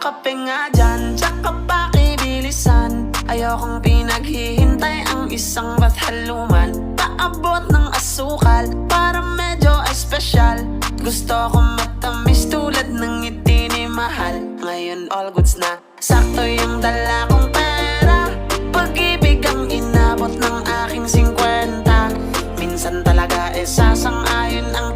kape nga dyan, tsaka pakibilisan. Ayokong pinaghihintay ang isang bathaluman. Paabot ng asukal para medyo espesyal. Gusto ko matamis tulad ng ngiti ni mahal. Ngayon all goods na, sakto yung dala kong pera. Pag-ibig ang inabot ng aking 50. Minsan talaga sasang-ayon ang